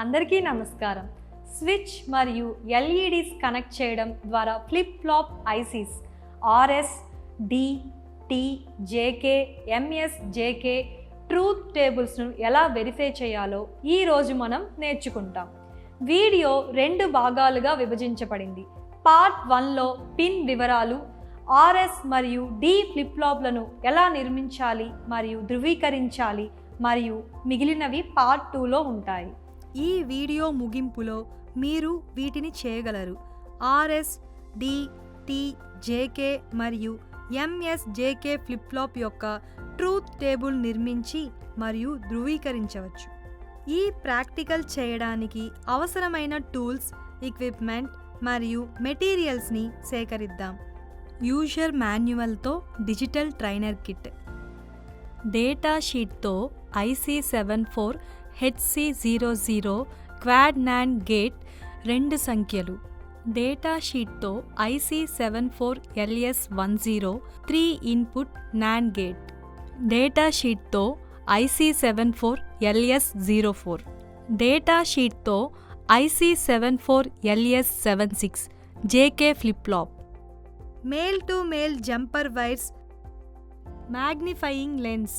అందరికీ నమస్కారం. స్విచ్ మరియు ఎల్ఈడీస్ కనెక్ట్ చేయడం ద్వారా flip flop ICs RS, D, T, JK, MS, JK truth టేబుల్స్ను ఎలా వెరిఫై చేయాలో ఈరోజు మనం నేర్చుకుంటాం. వీడియో 2 భాగాలుగా విభజించబడింది. పార్ట్ 1లో పిన్ వివరాలు, ఆర్ఎస్ మరియు డి ఫ్లిప్ ఫ్లాప్లను ఎలా నిర్మించాలి మరియు ధృవీకరించాలి మరియు మిగిలినవి పార్ట్ 2లో ఉంటాయి. ఈ వీడియో ముగింపులో మీరు వీటిని చేయగలరు. ఆర్ఎస్, డి, టి, జేకే మరియు ఎంఎస్, జేకే ఫ్లిప్ ఫ్లాప్ యొక్క ట్రూత్ టేబుల్ నిర్మించి మరియు ధృవీకరించవచ్చు. ఈ ప్రాక్టికల్ చేయడానికి అవసరమైన టూల్స్, ఎక్విప్మెంట్ మరియు మెటీరియల్స్ని సేకరిద్దాం. యూజర్ మాన్యువల్తో డిజిటల్ ట్రైనర్ కిట్, డేటా షీట్తో IC74 HC00 quad NAND gate 2 సంఖ్యలు, డేటా షీట్తో IC74 LS10 3 input NAND gate, data షీట్తో IC74 LS04, డేటా షీట్తో IC74 LS76 JK flip flop, male to male jumper wires, magnifying lens.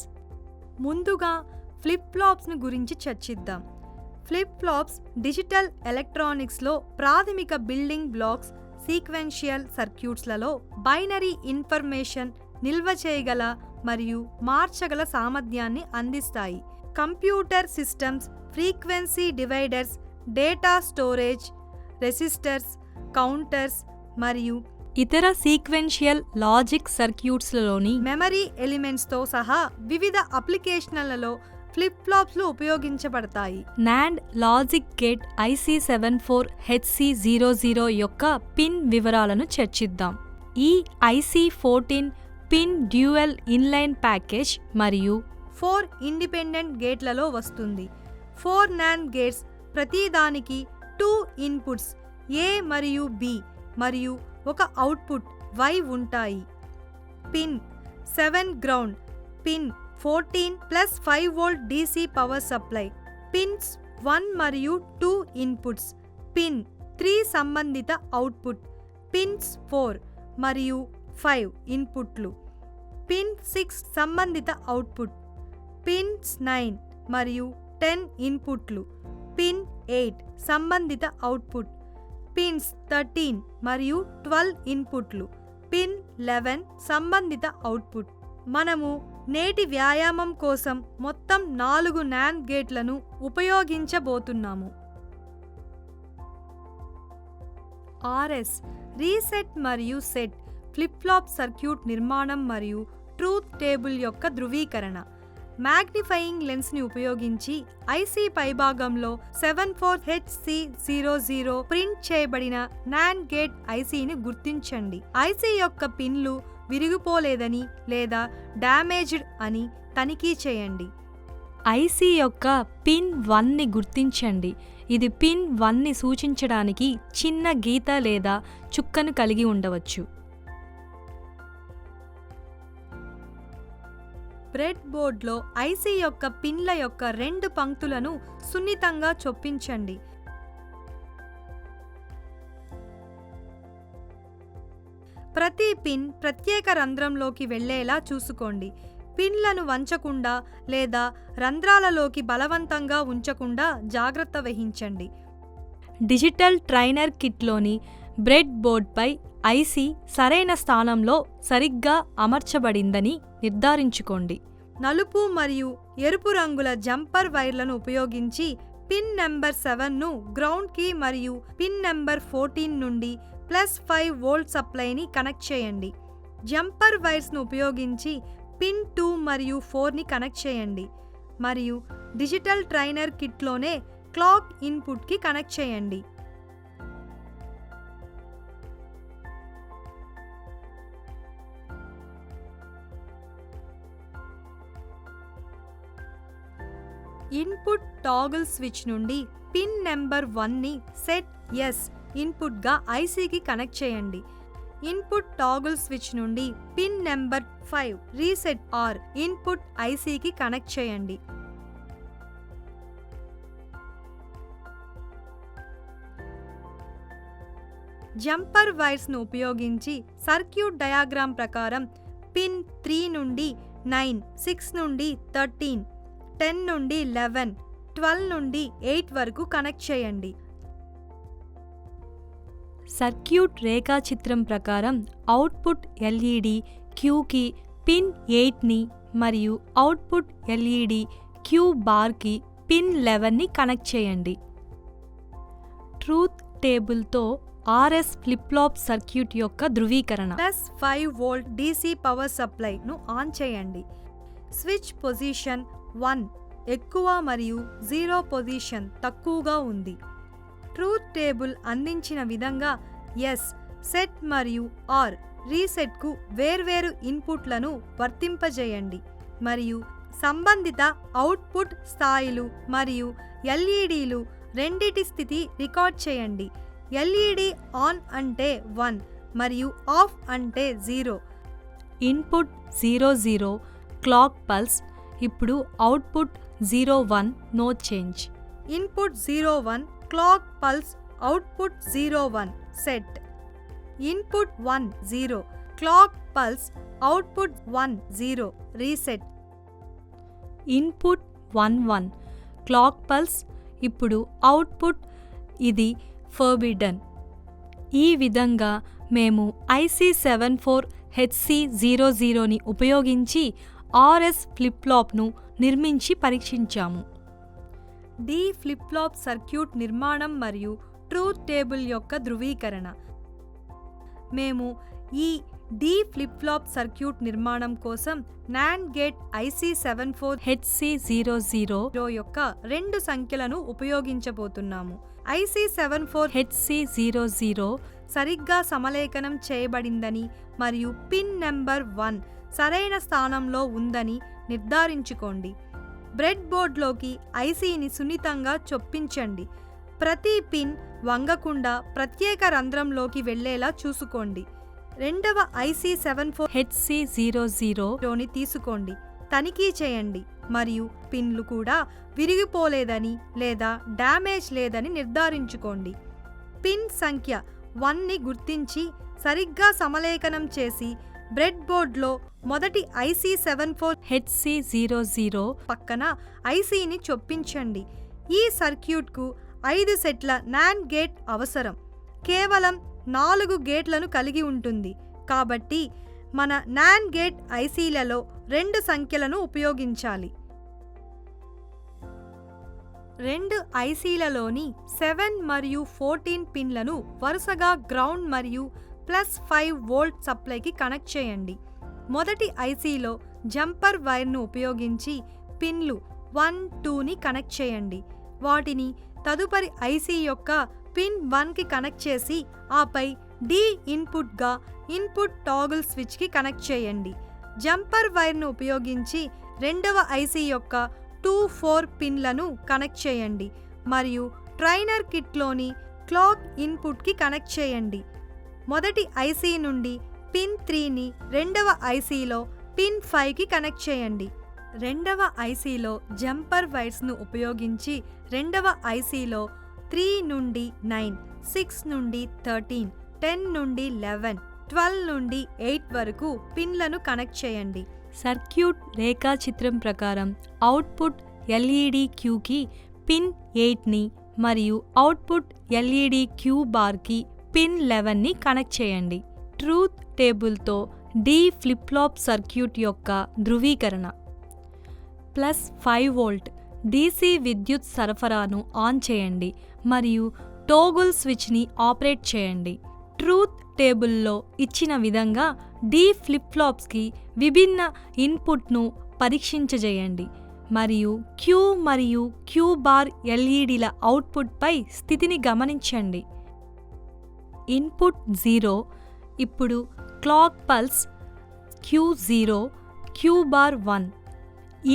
ముందుగా flip ఫ్లాప్స్ను గురించి చర్చిద్దాం. Flip flops digital ఎలక్ట్రానిక్స్లో ప్రాథమిక బిల్డింగ్ బ్లాక్స్. సీక్వెన్షియల్ సర్క్యూట్స్లలో బైనరీ ఇన్ఫర్మేషన్ నిల్వ చేయగల మరియు మార్చగల సామర్థ్యాన్ని అందిస్తాయి. Computer systems frequency dividers, data storage, resistors, counters మరియు ఇతర సీక్వెన్షియల్ లాజిక్ సర్క్యూట్స్లలోని మెమరీ ఎలిమెంట్స్తో సహా వివిధ అప్లికేషన్లలో ఫ్లిప్ ఫ్లాప్స్లు ఉపయోగించబడతాయి. NAND logic gate IC74 HC00 యొక్క పిన్ వివరాలను చర్చిద్దాం. ఈ IC14 pin dual inline package మరియు 4 ఇండిపెండెంట్ గేట్లలో వస్తుంది. 4 నాండ్ గేట్స్ ప్రతిదానికి 2 ఇన్పుట్స్ A మరియు B మరియు ఒక అవుట్పుట్ Y ఉంటాయి. Pin 7 ground, pin 14 plus 5 volt DC power supply, pins 1 మరియు 2 ఇన్పుట్స్, పిన్ 3 సంబంధిత అవుట్పుట్, పిన్స్ 4 మరియు 5 ఇన్పుట్లు, పిన్ 6 సంబంధిత అవుట్పుట్, పిన్స్ 9 మరియు 10 ఇన్పుట్లు, పిన్ 8 సంబంధిత అవుట్పుట్, పిన్స్ 13 మరియు 12 ఇన్పుట్లు, పిన్ 11 సంబంధిత అవుట్పుట్. మనము నేటి వ్యాయామం కోసం మొత్తం 4 నాండ్ గేట్లను ఉపయోగించబోతున్నాము. ఆర్ఎస్ రీసెట్ మరియు సెట్ ఫ్లిప్ ఫ్లాప్ సర్క్యూట్ నిర్మాణం మరియు ట్రూత్ టేబుల్ యొక్క ధృవీకరణ. మ్యాగ్నిఫైయింగ్ లెన్స్ని ఉపయోగించి ఐసీ పైభాగంలో 74HC00 ప్రింట్ చేయబడిన నాండ్ గేట్ ఐసీని గుర్తించండి. ఐసీ యొక్క పిన్లు విరిగిపోలేదని లేదా డ్యామేజ్డ్ అని తనిఖీ చేయండి. ఐసీ యొక్క పిన్ 1ని గుర్తించండి. ఇది పిన్ 1ని సూచించడానికి చిన్న గీత లేదా చుక్కను కలిగి ఉండవచ్చు. బ్రెడ్ బోర్డ్లో ఐసీ యొక్క పిన్ల యొక్క 2 పంక్తులను సున్నితంగా చొప్పించండి. ప్రతి పిన్ ప్రత్యేక రంధ్రంలోకి వెళ్లేలా చూసుకోండి. పిన్లను వంచకుండా లేదా రంధ్రాలలోకి బలవంతంగా ఉంచకుండా జాగ్రత్త వహించండి. డిజిటల్ ట్రైనర్ కిట్లోని బ్రెడ్ బోర్డ్పై ఐసీ సరైన స్థానంలో సరిగ్గా అమర్చబడిందని నిర్ధారించుకోండి. నలుపు మరియు ఎరుపు రంగుల జంపర్ వైర్లను ఉపయోగించి పిన్ నెంబర్ 7ను గ్రౌండ్కి మరియు పిన్ నెంబర్ 14 నుండి +5 వోల్ట్ సప్లైని కనెక్ట్ చేయండి. జంపర్ వైర్స్ను ఉపయోగించి పిన్ 2 మరియు 4ని కనెక్ట్ చేయండి మరియు డిజిటల్ ట్రైనర్ కిట్లోనే క్లాక్ ఇన్పుట్కి కనెక్ట్ చేయండి. ఇన్పుట్ టాగుల్ స్విచ్ నుండి పిన్ నెంబర్ 1ని సెట్ ఎస్ ఇన్పుట్గా ఐసీకి కనెక్ట్ చేయండి. ఇన్పుట్ టాగుల్ స్విచ్ నుండి pin number 5 reset R input ఐసీకి కనెక్ట్ చేయండి. జంపర్ వైర్స్ను ఉపయోగించి సర్క్యూట్ డయాగ్రామ్ ప్రకారం పిన్ 3 నుండి 9, 6 నుండి 13, 10 నుండి 11, 12 నుండి 8 వరకు కనెక్ట్ చేయండి. సర్క్యూట్ రేఖాచిత్రం ప్రకారం అవుట్పుట్ ఎల్ఈడి క్యూకి పిన్ 8ని మరియు అవుట్పుట్ ఎల్ఈడి క్యూ బార్కి పిన్ 11ని కనెక్ట్ చేయండి. ట్రూత్ టేబుల్తో RS ఫ్లిప్ ఫ్లాప్ సర్క్యూట్ యొక్క ధృవీకరణ. +5 వోల్ట్ DC పవర్ సప్లైను ఆన్ చేయండి. స్విచ్ పొజిషన్ 1 ఎక్కువ మరియు 0 పొజిషన్ తక్కువగా ఉంది. ట్రూత్ టేబుల్ అందించిన విధంగా ఎస్ సెట్ మరియు ఆర్ రీసెట్కు వేర్వేరు ఇన్పుట్లను వర్తింపజేయండి మరియు సంబంధిత అవుట్పుట్ స్థాయిలు మరియు ఎల్ఈడీలు రెండిటి స్థితి రికార్డ్ చేయండి. ఎల్ఈడి ఆన్ అంటే 1 మరియు ఆఫ్ అంటే 0. Input 00 clock pulse. ఇప్పుడు output 01 no change. Input 01 clock pulse output 01 set. Input 10 clock pulse output 10 reset. Input 11 clock pulse. ఇప్పుడు అవుట్పుట్ ఇది ఫర్బిడన్. ఈ విధంగా మేము IC74HC00ని ఉపయోగించి RS ఫ్లిప్ ఫ్లాప్ను నిర్మించి పరీక్షించాము. డి ఫ్లిప్ ఫ్లాప్ సర్క్యూట్ నిర్మాణం మరియు ట్రూత్ టేబుల్ యొక్క ధృవీకరణ. మేము ఈ డి ఫ్లిప్ ఫ్లాప్ సర్క్యూట్ నిర్మాణం కోసం NAND గేట్ IC74HC00 యొక్క 2 సంఖ్యలను ఉపయోగించబోతున్నాము. IC74HC00 సరిగ్గా సమలేఖనం చేయబడిందని మరియు పిన్ నెంబర్ 1 సరైన స్థానంలో ఉందని నిర్ధారించుకోండి. బ్రెడ్ బోర్డ్లోకి ఐసీని సున్నితంగా చొప్పించండి. ప్రతి పిన్ వంగకుండా ప్రత్యేక రంధ్రంలోకి వెళ్లేలా చూసుకోండి. రెండవ IC74HC00ని తీసుకోండి, తనిఖీ చేయండి మరియు పిన్లు కూడా విరిగిపోలేదని లేదా డ్యామేజ్ లేదని నిర్ధారించుకోండి. పిన్ సంఖ్య 1ని గుర్తించి సరిగ్గా సమలేఖనం చేసి బ్రెడ్ బోర్డ్లో మొదటి IC74HC00 పక్కన ఐసీని చొప్పించండి. ఈ సర్క్యూట్కు 5 సెట్ల NAND గేట్ అవసరం. కేవలం 4 గేట్లను కలిగి ఉంటుంది కాబట్టి మన NAND గేట్ ఐసీలలో 2 సంఖ్యలను ఉపయోగించాలి. 2 ఐసీలలోని 7 మరియు 14 పిన్లను వరుసగా గ్రౌండ్ మరియు +5 వోల్ట్ సప్లైకి కనెక్ట్ చేయండి. మొదటి ఐసీలో జంపర్ వైర్ను ఉపయోగించి పిన్లు 1, 2ని కనెక్ట్ చేయండి. వాటిని తదుపరి ఐసీ యొక్క పిన్ 1కి కనెక్ట్ చేసి ఆపై డి ఇన్పుట్గా ఇన్పుట్ టాగుల్ స్విచ్కి కనెక్ట్ చేయండి. జంపర్ వైర్ను ఉపయోగించి రెండవ ఐసీ యొక్క 2, 4 పిన్లను కనెక్ట్ చేయండి మరియు ట్రైనర్ కిట్లోని క్లాక్ ఇన్పుట్కి కనెక్ట్ చేయండి. మొదటి ఐసీ నుండి పిన్ 3ని రెండవ ఐసీలో పిన్ 5కి కనెక్ట్ చేయండి. రెండవ ఐసీలో జంపర్ వైర్స్ను ఉపయోగించి రెండవ ఐసీలో 3 నుండి 9, 6 నుండి 13, 10 నుండి 11, 12 నుండి 8 వరకు పిన్లను కనెక్ట్ చేయండి. సర్క్యూట్ రేఖాచిత్రం ప్రకారం అవుట్పుట్ ఎల్ఈడి క్యూకి పిన్ 8ని మరియు అవుట్పుట్ ఎల్ఈడి క్యూ బార్కి పిన్ 11ని కనెక్ట్ చేయండి. ట్రూత్ టేబుల్తో డి ఫ్లిప్ ఫ్లాప్ సర్క్యూట్ యొక్క ధృవీకరణ. +5 వోల్ట్ DC విద్యుత్ సరఫరాను ఆన్ చేయండి మరియు టోగుల్ స్విచ్ని ఆపరేట్ చేయండి. ట్రూత్ టేబుల్లో ఇచ్చిన విధంగా డి ఫ్లిప్ ఫ్లాప్స్కి విభిన్న ఇన్పుట్ను పరీక్షించజేయండి మరియు క్యూ మరియు క్యూ బార్ ఎల్ఈడీల అవుట్పుట్పై స్థితిని గమనించండి. ఇన్పుట్ 0 ఇప్పుడు clock pulse Q0, queue bar 1.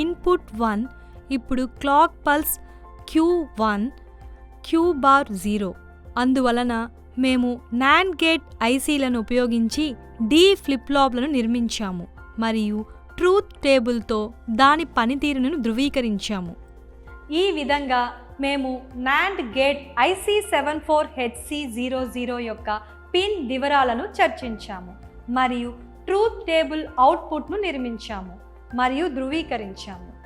Input 1 ఇప్పుడు clock pulse Q1, queue bar 0. అందువలన మేము NAND గేట్ ఐసీలను ఉపయోగించి డి ఫ్లిప్ ఫ్లాప్లను నిర్మించాము మరియు ట్రూత్ టేబుల్తో దాని పనితీరును ధృవీకరించాము. ఈ విధంగా మేము NAND గేట్ IC74HC00 యొక్క పిన్ వివరాలను చర్చించాము మరియు ట్రూత్ టేబుల్ అవుట్పుట్ను నిర్మించాము మరియు ధృవీకరించాము.